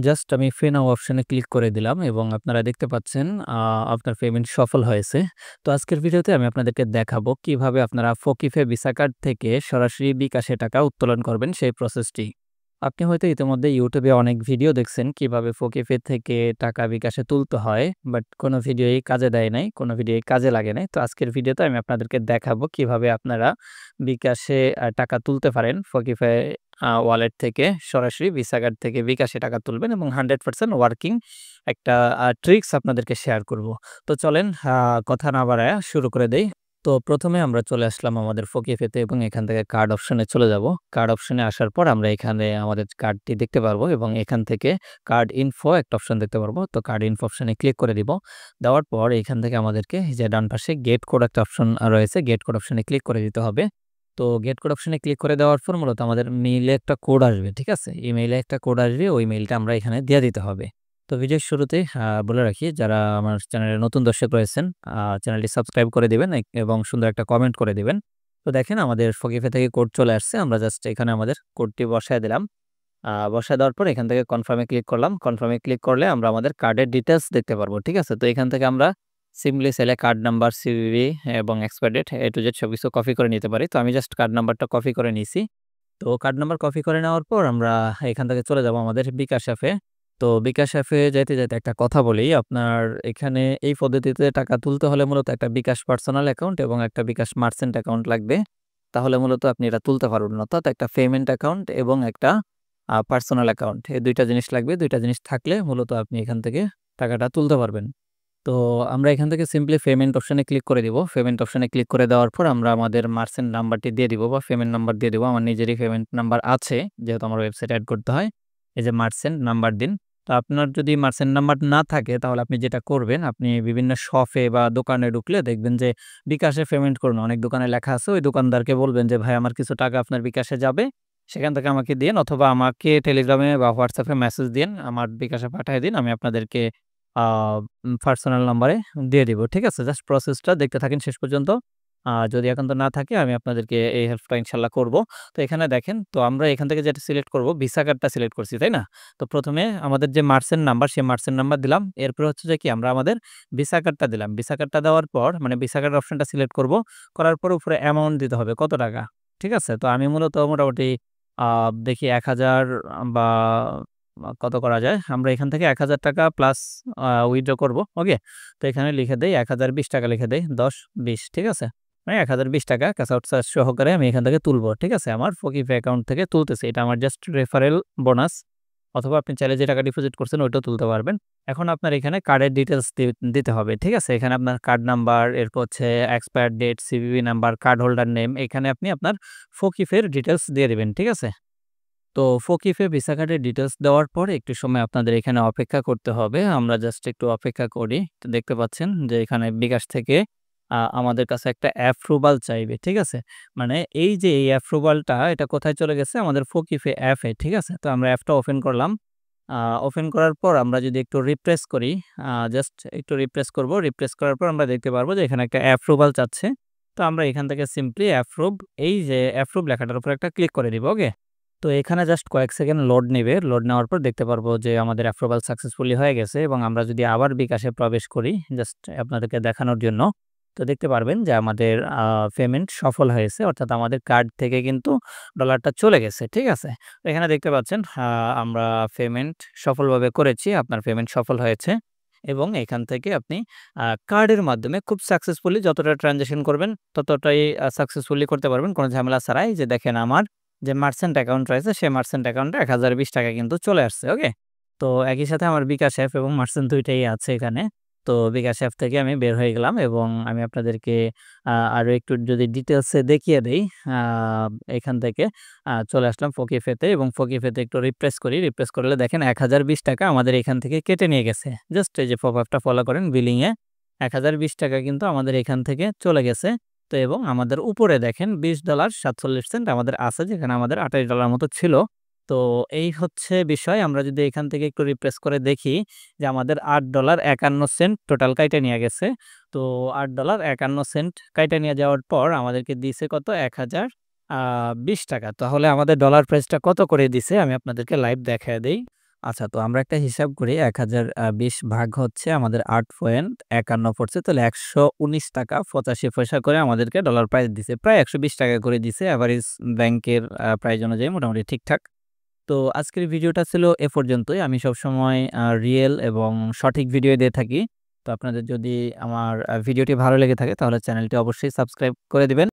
Just আমি pay নাও অপশনে click করে দিলাম এবং আপনারা দেখতে পাচ্ছেন আপনার পেমেন্ট সফল হয়েছে। তো আজকের ভিডিওতে আমি আপনাদেরকে দেখাবো কিভাবে আপনারা ফকিফে ভিসা কার্ড থেকে সরাসরি বিকাশে টাকা উত্তোলন করবেন সেই প্রসেসটি। আপনি হয়তো ইতিমধ্যে ইউটিউবে অনেক ভিডিও দেখছেন কিভাবে ফকিফে থেকে টাকা বিকাশে তুলতে হয়। বাট কোনো ভিডিওই কাজে দেয় নাই, কোনো ভিডিওই কাজে লাগে নাই। তো আজকের ভিডিওতে আমি আপনাদেরকে দেখাবো কিভাবে আপনারা বিকাশে টাকা তুলতে পারেন ফকিফে ওয়ালেট থেকে সরাসরি ভিসা কার্ড থেকে বিকাশে টাকা তুলবেন এবং 100% ওয়ার্কিং একটা ট্রিক্স আপনাদেরকে শেয়ার করব। তো চলেন কথা না বাড়ায়া শুরু করে দেই। তো প্রথমে আমরা চলে আসলাম আমাদের ফকিফেতে এবং এখান থেকে কার্ড অপশনে চলে যাব। কার্ড অপশনে আসার পর আমরা এখানে আমাদের কার্ডটি দেখতে পারবো এবং এখান থেকে কার্ড ইনফো একটা অপশন দেখতে পারবো। তো কার্ড ইনফো অপশনে ক্লিক করে দিব। দেওয়ার পর এখান থেকে আমাদেরকে যে ডান পাশে গেট কোড একটা অপশন রয়েছে, গেট কোড অপশনে ক্লিক করে দিতে হবে। তো গেট কোড অপশনে ক্লিক করে দেওয়ার পর মূলত আমাদের মেইলে একটা কোড আসবে, ঠিক আছে? ইমেইলে একটা কোড আসবে, ওই মেইলটা আমরা এখানে দিয়ে দিতে হবে। তো ভিডিওর শুরুতে বলে রাখি, যারা আমার চ্যানেলে নতুন দর্শক রয়েছেন চ্যানেলটি সাবস্ক্রাইব করে দিবেন এবং সুন্দর একটা কমেন্ট করে দিবেন। তো দেখেন আমাদের ফকিফে থেকে কোড চলে আসছে। আমরা জাস্ট এখানে আমাদের কোডটি বসায় দিলাম। বসায় দেওয়ার পর এখান থেকে কনফার্মে ক্লিক করলাম। কনফার্মে ক্লিক করলে আমরা আমাদের কার্ডের ডিটেইলস দেখতে পারবো, ঠিক আছে? তো এখান থেকে আমরা সিম্পলি চাইলে কার্ড নাম্বার, সিভিভি এবং expire date A to Z সবকিছু কপি করে নিতে পারি। তো আমি জাস্ট কার্ড নাম্বারটা কপি করে নিছি। তো কার্ড নাম্বার কপি করে নেওয়ার পর আমরা এখান থেকে চলে যাব আমাদের বিকাশ অ্যাপে। তো বিকাশ অ্যাপে যাইতে একটা কথা বলি, আপনার এখানে এই পদ্ধতিতে টাকা তুলতে হলে মূলত একটা বিকাশ পার্সোনাল অ্যাকাউন্ট এবং একটা বিকাশ মার্চেন্ট অ্যাকাউন্ট লাগবে। তাহলে মূলত আপনি এটা তুলতে পারবেন। অর্থাৎ একটা পেমেন্ট অ্যাকাউন্ট এবং একটা পার্সোনাল অ্যাকাউন্ট, এই ২ টা জিনিস লাগবে। ২ টা জিনিস থাকলে মূলত আপনি এখান থেকে টাকাটা তুলতে পারবেন। তো আমরা এখান থেকে সিম্পলি পেমেন্ট অপশনে ক্লিক করে দিব। পেমেন্ট অপশনে ক্লিক করে দেওয়ার পর আমরা আমাদের মার্চেন্ট নাম্বারটি দিয়ে দিব বা পেমেন্ট নাম্বার দিয়ে দিব। আমার নিজেরই পেমেন্ট নাম্বার আছে, যেহেতু আমার ওয়েবসাইটে এড করতে হয়। এই যে মার্চেন্ট নাম্বার দিন। তো আপনার যদি মার্চেন্ট নাম্বার না থাকে তাহলে আপনি যেটা করবেন, আপনি বিভিন্ন শপে বা দোকানে ঢুকলে দেখবেন যে বিকাশে পেমেন্ট করুন। অনেক দোকানে লেখা আছে, ওই দোকানদারকে বলবেন যে ভাই আমার কিছু টাকা আপনার বিকাশে যাবে, সেখান থেকে আমাকে দিয়েন, অথবা আমাকে টেলিগ্রামে বা হোয়াটসঅ্যাপে মেসেজ দিন, আমার বিকাশে পাঠিয়ে দিন। আমি আপনাদেরকে আ পার্সোনাল নাম্বারে দিয়ে দিব। ঠিক আছে? জাস্ট প্রসেসটা দেখতে থাকেন শেষ পর্যন্ত। যদি একান্ত না থাকে আমি আপনাদেরকে এই হেল্পটা ইনশাআল্লাহ করব। তো এখানে দেখেন, তো আমরা এখান থেকে যেটা সিলেক্ট করব, ভিসা কার্ডটা সিলেক্ট করছি, তাই না? তো প্রথমে আমাদের যে মার্চেন্ট নাম্বার, সেই মার্চেন্ট নাম্বার দিলাম। এরপরে হচ্ছে যে কি, আমরা আমাদের ভিসা কার্ডটা দিলাম। ভিসা কার্ডটা দেওয়ার পর মানে ভিসা কার্ডের অপশনটা সিলেক্ট করব। করার পর উপরে অ্যামাউন্ট দিতে হবে, কত টাকা। ঠিক আছে? তো আমি মূলত মোটামুটি আ দেখি ১,০০০ বা কত করা যায়? আমরা এখান থেকে ৳১,০০০ প্লাস উইথড্র করব। ওকে? তো এখানে লিখে দেই ৳১,০২০ লিখে দেই। ১০, ২০, ঠিক আছে? মানে ৳১,০২০ ক্যাশ আউট চার্জ সহকারে আমি এখান থেকে তুলব। ঠিক আছে? আমার ফকিফে অ্যাকাউন্ট থেকে তুলতেছি। এটা আমার জাস্ট রেফারেল বোনাস। অথবা আপনি চাইলে যে টাকা ডিপোজিট করছেন ওইটাও তুলতে পারবেন। এখন আপনার এখানে কার্ডের ডিটেইলস দিতে হবে। ঠিক আছে? এখানে আপনার কার্ড নাম্বার, এরপর হচ্ছে expire date, CVV number, card holder name, এখানে আপনি আপনার ফকিফের ডিটেইলস দিয়ে দিবেন। ঠিক আছে? তো ফকিফে ভিসা কার্ডের ডিটেইলস দেওয়ার পরে একটু সময় আপনাদের এখানে অপেক্ষা করতে হবে। আমরা জাস্ট একটু অপেক্ষা করি। তো দেখতে পাচ্ছেন যে এখানে বিকাশ থেকে আমাদের কাছে একটা অ্যাপ্রুভাল চাইবে। ঠিক আছে? মানে এই যে এই অ্যাপ্রুভালটা এটা কোথায় চলে গেছে? আমাদের ফকিফে অ্যাপে। ঠিক আছে? তো আমরা অ্যাপটা ওপেন করলাম। ওপেন করার পর আমরা যদি একটু রিফ্রেশ করি, জাস্ট একটু রিফ্রেশ করব। রিফ্রেশ করার পর আমরা দেখতে পারবো যে এখানে একটা অ্যাপ্রুভাল চাচ্ছে। তো আমরা এখান থেকে সিম্পলি অ্যাপ্রুভ, এই যে অ্যাপ্রুভ লেখাটার উপর একটা ক্লিক করে দিব। ওকে? তো এখানে জাস্ট কয়েক সেকেন্ড লোড নেবে। লোড নেওয়ার পর দেখতে পারবো যে আমাদের অ্যাপ্রুভাল সাকসেসফুলি হয়ে গেছে এবং আমরা যদি আবার বিকাশে প্রবেশ করি জাস্ট আপনাদেরকে দেখানোর জন্য, তো দেখতে পারবেন যে আমাদের পেমেন্ট সফল হয়েছে। অর্থাৎ আমাদের কার্ড থেকে কিন্তু ডলারটা চলে গেছে। ঠিক আছে? তো এখানে দেখতে পাচ্ছেন আমরা পেমেন্ট সফলভাবে করেছি। আপনার পেমেন্ট সফল হয়েছে এবং এখান থেকে আপনি কার্ডের মাধ্যমে খুব সাকসেসফুলি যতটা ট্রান্সেকশন করবেন ততটাই সাকসেসফুলি করতে পারবেন কোনো ঝামেলা ছাড়াই। যে দেখেন আমার যে মার্চেন্ট অ্যাকাউন্ট রয়েছে সেই মার্চেন্ট অ্যাকাউন্টে ৳১,০২০ কিন্তু চলে আসছে। ওকে? তো একই সাথে আমার বিকাশ অ্যাপ এবং মার্চেন্ট ২ টাই আছে এখানে। তো বিকাশ অ্যাপ থেকে আমি বের হয়ে গেলাম এবং আমি আপনাদেরকে আরো একটু যদি ডিটেইলসে দেখিয়ে দেই, আ এখান থেকে চলে আসলাম ফকিফেতে এবং ফকিফেতে একটু রিফ্রেশ করি। রিফ্রেশ করলে দেখেন ৳১,০২০ আমাদের এখান থেকে কেটে নিয়ে গেছে। জাস্ট এই যে পপআপটা ফলো করেন বিলিং এ ৳১,০২০ কিন্তু আমাদের এখান থেকে চলে গেছে। তো এবং আমাদের উপরে দেখেন $20.47 আমাদের আছে, যেখানে আমাদের $28 মতো ছিল। তো এই হচ্ছে বিষয়। আমরা যদি এখান থেকে একটু রিপ্লেস করে দেখি যে আমাদের $8.51 টোটাল কাইটা নিয়ে গেছে। তো $8.51 কাইটা নিয়ে যাওয়ার পর আমাদেরকে দিছে কত? ৳১,০২০। তাহলে আমাদের ডলার প্রাইসটা কত করে দিছে আমি আপনাদেরকে লাইভ দেখায়া দেই। আচ্ছা, তো আমরা একটা হিসাব করি ১০২০ ভাগ হচ্ছে আমাদের ৮.৫১ পড়ছে। তাহলে ৳১১৯.৮৫ করে আমাদেরকে ডলার প্রাইস দিছে। প্রায় ৳১২০ করে দিছে। এভারেজ ব্যাংকের প্রাইস অনুযায়ী মোটামুটি ঠিকঠাক। তো আজকের ভিডিওটা ছিল এ পর্যন্তই। আমি সবসময় রিয়েল এবং সঠিক ভিডিও দিয়ে থাকি। তো আপনাদের যদি আমার ভিডিওটি ভালো লেগে থাকে তাহলে চ্যানেলটি অবশ্যই সাবস্ক্রাইব করে দিবেন।